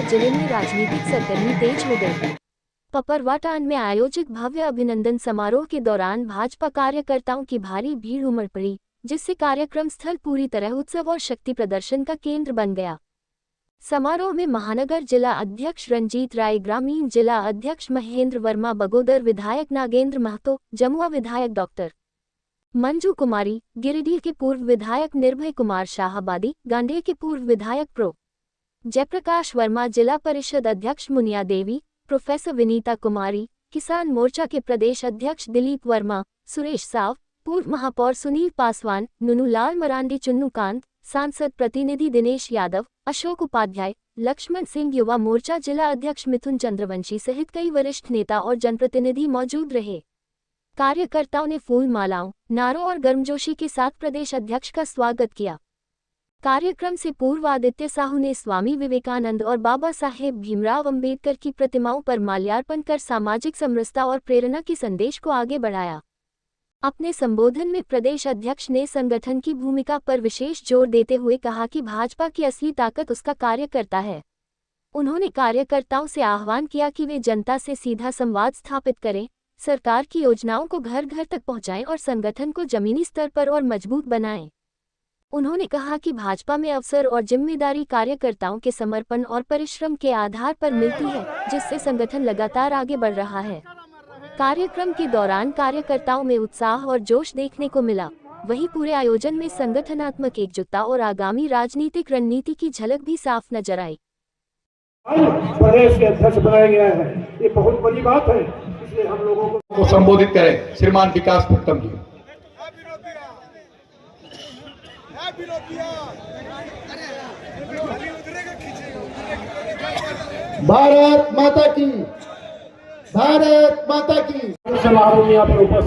जिले में राजनीतिक सरगर्मी तेज हो गई। पपरवाटान में आयोजित भव्य अभिनंदन समारोह के दौरान भाजपा कार्यकर्ताओं की भारी भीड़ उमड़ पड़ी, जिससे कार्यक्रम स्थल पूरी तरह उत्सव और शक्ति प्रदर्शन का केंद्र बन गया। समारोह में महानगर जिला अध्यक्ष रंजीत राय, ग्रामीण जिला अध्यक्ष महेंद्र वर्मा, बगोदर विधायक नागेंद्र महतो, जमुआ विधायक डॉक्टर मंजू कुमारी, गिरिडीह के पूर्व विधायक निर्भय कुमार शाहाबादी, गांडेय के पूर्व विधायक प्रो जयप्रकाश वर्मा, जिला परिषद अध्यक्ष मुनिया देवी, प्रोफेसर विनीता कुमारी, किसान मोर्चा के प्रदेश अध्यक्ष दिलीप वर्मा, सुरेश साव, पूर्व महापौर सुनील पासवान, नुनूलाल मरांडी, चुन्नूकांत, सांसद प्रतिनिधि दिनेश यादव, अशोक उपाध्याय, लक्ष्मण सिंह, युवा मोर्चा जिला अध्यक्ष मिथुन चंद्रवंशी सहित कई वरिष्ठ नेता और जनप्रतिनिधि मौजूद रहे। कार्यकर्ताओं ने फूल मालाओं, नारों और गर्मजोशी के साथ प्रदेश अध्यक्ष का स्वागत किया। कार्यक्रम से पूर्व आदित्य साहू ने स्वामी विवेकानंद और बाबा साहेब भीमराव अंबेडकर की प्रतिमाओं पर माल्यार्पण कर सामाजिक समरसता और प्रेरणा के संदेश को आगे बढ़ाया। अपने संबोधन में प्रदेश अध्यक्ष ने संगठन की भूमिका पर विशेष जोर देते हुए कहा कि भाजपा की असली ताकत उसका कार्यकर्ता है। उन्होंने कार्यकर्ताओं से आह्वान किया कि वे जनता से सीधा संवाद स्थापित करें, सरकार की योजनाओं को घर घर तक पहुंचाएं और संगठन को जमीनी स्तर पर और मजबूत बनाएं। उन्होंने कहा कि भाजपा में अवसर और जिम्मेदारी कार्यकर्ताओं के समर्पण और परिश्रम के आधार पर मिलती है, जिससे संगठन लगातार आगे बढ़ रहा है। कार्यक्रम के दौरान कार्यकर्ताओं में उत्साह और जोश देखने को मिला। वहीं पूरे आयोजन में संगठनात्मक एकजुटता और आगामी राजनीतिक रणनीति की झलक भी साफ नजर आई। प्रदेश के अध्यक्ष बनाया गया है, ये बहुत बड़ी बात है। इसलिए हम लोगों को संबोधित करें श्रीमान विकास उत्तम जी। भारत माता की, भारत माता की।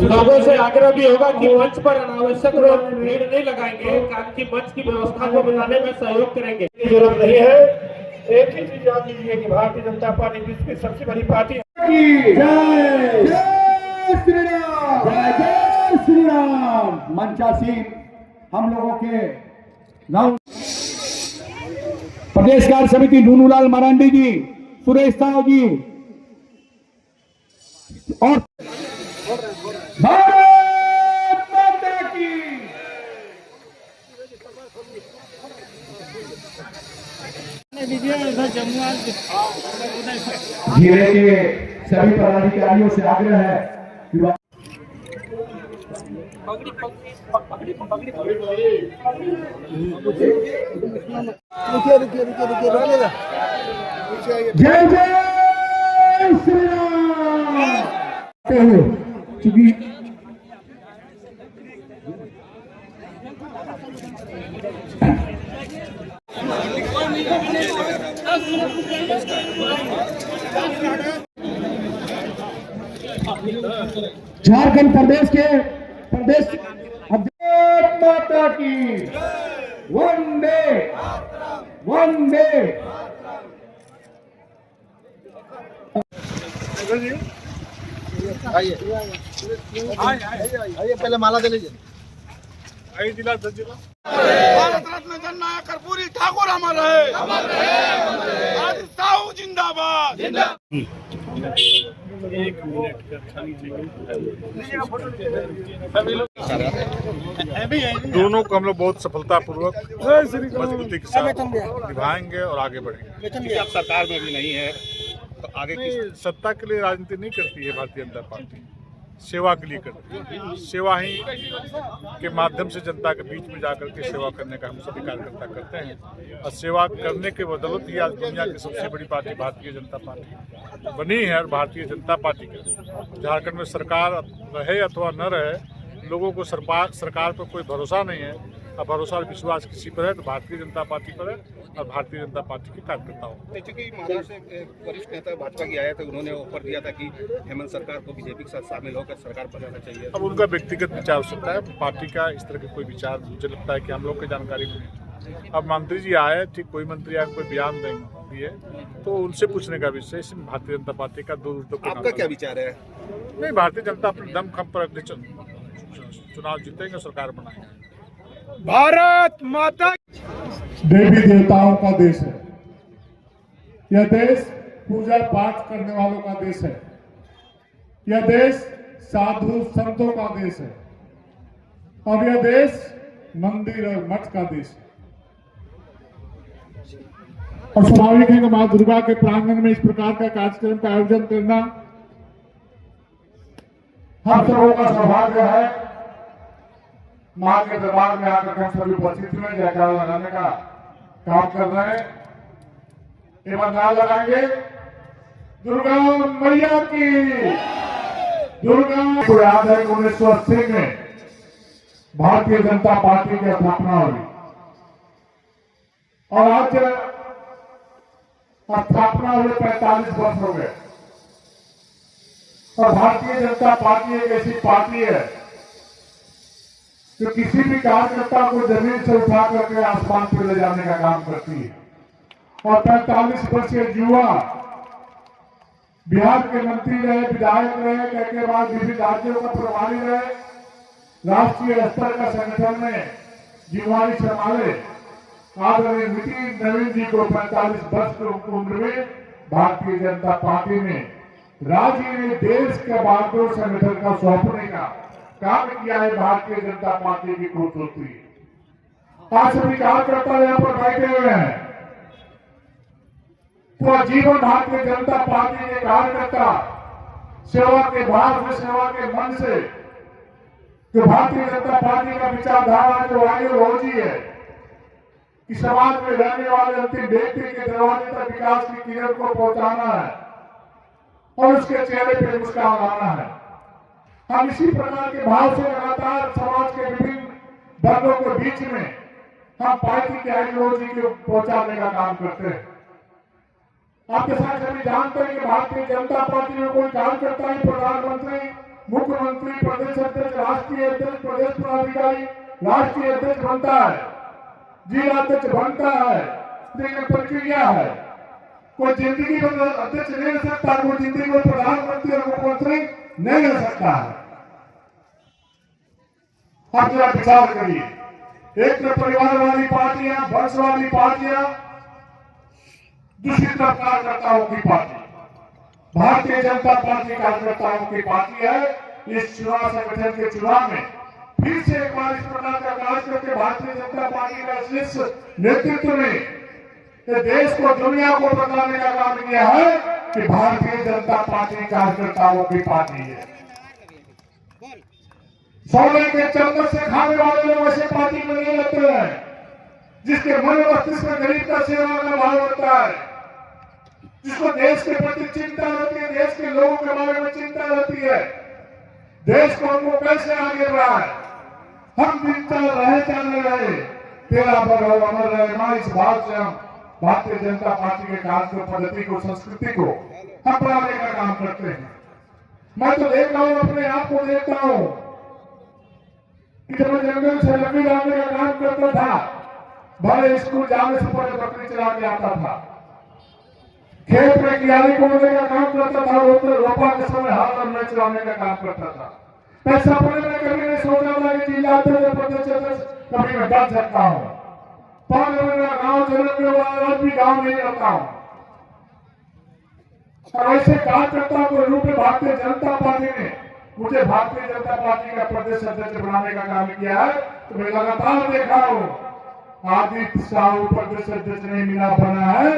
लोगों से आग्रह भी होगा कि मंच पर अनावश्यक भीड़ नहीं लगाएंगे, ताकि मंच की व्यवस्था को बनाने में सहयोग करेंगे। जरूरत नहीं है। एक ही चीज याद लीजिए कि भारतीय जनता पार्टी विश्व की सबसे बड़ी पार्टी है। जय जय श्री राम, जय जय श्री राम। मंचासीन हम लोगों के गांव प्रदेश कार्य समिति नुनूलाल मरांडी जी, सुरेश साव जी और भारत माता की। जिले के सभी पदाधिकारियों से आग्रह है कि जय जय श्री राम। चूंकि झारखंड प्रदेश के प्रदेश अध्यक्ष माता की वंदे वंदे। आइए आइए, पहले माला दे लीजिए। भारत रत्न जननायक कर्पूरी ठाकुर अमर है। आज साहू जिंदाबाद। दोनों को हम लोग बहुत सफलतापूर्वक मजबूती के साथ निभाएंगे और आगे बढ़ेंगे। आप सरकार में भी नहीं है तो आगे की सत्ता के लिए राजनीति नहीं करती है भारतीय जनता पार्टी, सेवा के लिए करती है। सेवा ही के माध्यम से जनता के बीच में जाकर के सेवा करने का हम सभी कार्यकर्ता करते हैं और सेवा करने के बदौलत ही आज दुनिया की सबसे बड़ी पार्टी भारतीय जनता पार्टी बनी है। और भारतीय जनता पार्टी के झारखंड में सरकार रहे अथवा न रहे, लोगों को सरकार पर कोई भरोसा नहीं है। अब भरोसा और विश्वास किसी पर है तो भारतीय जनता पार्टी पर है और भारतीय जनता पार्टी के कार्यकर्ताओं। चूंकि महाराष्ट्र से वरिष्ठ नेता भाजपा के आए थे, उन्होंने ऑफर दिया था कि हेमंत सरकार को बीजेपी के साथ शामिल होकर सरकार बनाना चाहिए। अब उनका व्यक्तिगत विचार हो सकता है, पार्टी का इस तरह के कोई विचार मुझे लगता है कि हम लोग की जानकारी नहीं। अब मंत्री जी आए, ठीक कोई मंत्री आए कोई बयान दिए तो उनसे पूछने का विषय। इसमें भारतीय जनता पार्टी का दूर आपका क्या विचार है? नहीं, भारतीय जनता अपने दम खम पर अगले चुनाव जीतेंगे, सरकार बनाएंगे। भारत माता देवी देवताओं का देश है। यह देश पूजा पाठ करने वालों का देश है। यह देश साधु संतों का देश है और यह देश मंदिर और मठ का देश है। और स्वाभाविक है कि मां दुर्गा के प्रांगण में इस प्रकार का कार्यक्रम का आयोजन करना हम सबों का सौभाग्य है। मां के दरबार में आकर हम सभी उपस्थित हुए, जयकारा लगाने का काम कर रहे हैं। एवं नाम लगाएंगे दुर्गा मैया की। दुर्गा को याद है कि 1980 में भारतीय जनता पार्टी की स्थापना हुई और आज स्थापना हुए 45 वर्ष हो गए। और भारतीय जनता पार्टी एक ऐसी पार्टी है जो किसी भी कार्यकर्ता को जमीन से उठा करके आसमान पर ले जाने का काम करती है। और 45 वर्षीय युवा बिहार के मंत्री रहे, विधायक रहे, के बाद विभिन्न राज्यों का प्रभारी रहे, राष्ट्रीय स्तर का संगठन में जिम्मेदारी संभाले। आदरणीय नितिन नवीन जी को 45 वर्ष की उम्र में भारतीय जनता पार्टी ने राज्य में देश के बहादुर संगठन का सौंपने का काम किया है। भारतीय जनता पार्टी की खूबसूरती आज सभी कार्यकर्ता यहाँ पर बैठे हुए हैं। तो जीवन भारतीय जनता पार्टी के कार्यकर्ता सेवा के भाव से, सेवा के मन से, जो भारतीय जनता पार्टी का विचारधारा जो आइडियोलॉजी है कि समाज में रहने वाले अंतिम व्यक्ति के दरवाजे तक विकास की किरण को पहुंचाना है और उसके चेहरे पर मुस्कान लाना है। हम इसी प्रकार के भाव से लगातार समाज के विभिन्न वर्गों के बीच में हम पार्टी की आइडियोलॉजी को पहुंचाने का काम करते हैं। आपके साथ सभी जानते हैं कि भारतीय जनता पार्टी में कोई कार्यकर्ता ही प्रधानमंत्री, मुख्यमंत्री, प्रदेश अध्यक्ष, राष्ट्रीय अध्यक्ष, प्रदेश पदाधिकारी, राष्ट्रीय अध्यक्ष बनता है, जिला अध्यक्ष बनता है। लेकिन प्रक्रिया है, कोई जिंदगी में अध्यक्ष नहीं रह सकता, कोई जिंदगी में प्रधानमंत्री और मुख्यमंत्री नहीं रह सकता है। आप जरा विचार करिए, एक तरफ परिवारवादी पार्टियां, वंशवादी पार्टियां, दूसरी तरफ कार्यकर्ताओं की पार्टी। भारतीय जनता पार्टी कार्यकर्ताओं की पार्टी है। इस चुनाव संगठन के चुनाव में फिर से एक बार इस प्रकार का कार्य करके भारतीय जनता पार्टी का शीर्ष नेतृत्व ने देश को, दुनिया को बताने का काम किया है कि भारतीय जनता पार्टी कार्यकर्ताओं की पार्टी है। सोने के चम्मच से खाने वाले लोग ऐसे पार्टी में नहीं रहते हैं, जिसके मन मस्तिष्क में गरीब का सेवा का भाव होता है, जिसको देश के प्रति चिंता रहती है, देश के लोगों के बारे में चिंता रहती है, देश को हमको कैसे आगे बढ़ा है। हम चिंता रहे चाहे रहे, तेरा बरहो अमर रहे। मां इस भाव से हम भारतीय जनता पार्टी के कार्यक्रम पद्धति को, संस्कृति को हम बढ़ाने का काम करते हैं। मैं तो देख रहा हूं, अपने आप को देखता हूं कि जब मैं जंगल से लकड़ी लाने का काम करता था, भले स्कूल जाने से पहले बकरी चला के आता था, खेत में कियारी कोड़ने का काम करता था, रोपा के समय हाथ और मैच चलाने का काम करता था। मैं सपने में कभी नहीं सोचा था कि जिला अध्यक्ष, प्रदेश अध्यक्ष कभी मैं बन सकता हूं। गांव जन्म में आज भी गांव नहीं रहता हूं। और ऐसे कार्यकर्ता को रूप में भारतीय जनता पार्टी ने मुझे भारतीय जनता पार्टी का प्रदेश अध्यक्ष बनाने का काम किया है। तो मैं लगातार देख रहा हूं आदित्य साहू प्रदेश अध्यक्ष नहीं मिला बना है,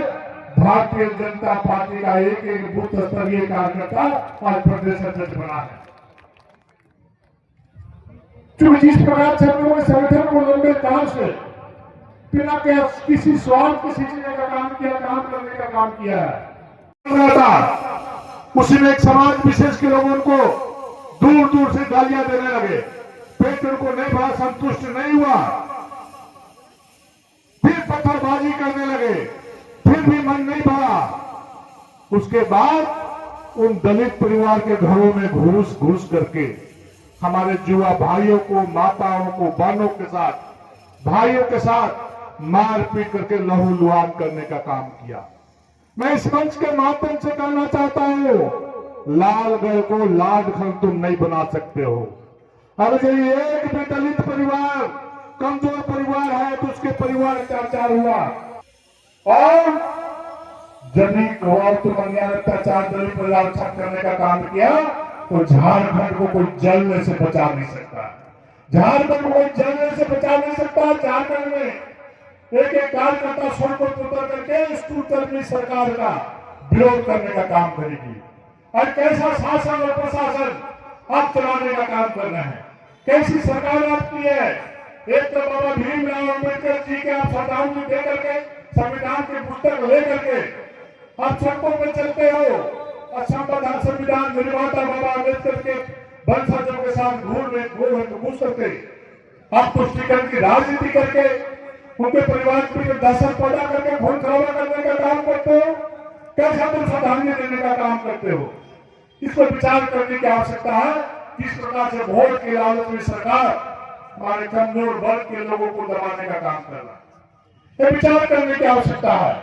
भारतीय जनता पार्टी का एक एक बूथ स्तरीय कार्यकर्ता आज प्रदेश अध्यक्ष बना है। क्योंकि जिस प्रकार से हम लोगों ने संगठन को लंबे काल से बिना किसी स्वार्थ के सींचने का काम किया, काम करने का काम किया है। उसी में एक समाज विशेष के लोगों को दूर दूर से गालियां देने लगे, पेट उनको नहीं भरा, संतुष्ट नहीं हुआ, फिर पत्थरबाजी करने लगे, फिर भी मन नहीं भरा। उसके बाद उन दलित परिवार के घरों में घुस घुस करके हमारे युवा भाइयों को, माताओं को, बहनों के साथ, भाइयों के साथ मारपीट करके लहूलुहान करने का काम किया। मैं इस मंच के माध्यम से कहना चाहता हूं, लालगढ़ को लाडखल तुम नहीं बना सकते हो। अगर यदि एक भी दलित परिवार, कमजोर परिवार है तो उसके परिवार चार हुआ। और जमीन मंगेन अत्याचार दलित पर लाछन करने का काम किया तो झारखंड को कोई जलने से बचा नहीं सकता। झारखंड को कोई जलने से बचा नहीं सकता। झारखंड में एक एक कार्यकर्ता स्वयं को उतर करके स्कूल कर्मी सरकार का विरोध करने का काम करेगी। और कैसा शासन और प्रशासन आप चलाने का काम कर रहे हैं, कैसी सरकार आपकी है। एक तो बाबा भीमराव अम्बेडकर जी के आप श्रद्धांजलि दे करके संविधान की पुस्तक लेकर के आप सड़कों में चलते हो और संविधान निर्माता बाबा अम्बेडकर के वंशजों के साथ घूस करके आप पुष्टिकरण की राजनीति करके उनके परिवार पर दहशत पैदा करके खून खराबा करने का काम करते हो। कैसा तुम श्रद्धांजलि देने का काम करते हो, इसको विचार करने की आवश्यकता है। किस प्रकार से वोट के लालच में सरकार हमारे कमजोर वर्ग के लोगों को दबाने का काम कर रहा है, ये विचार करने की आवश्यकता है।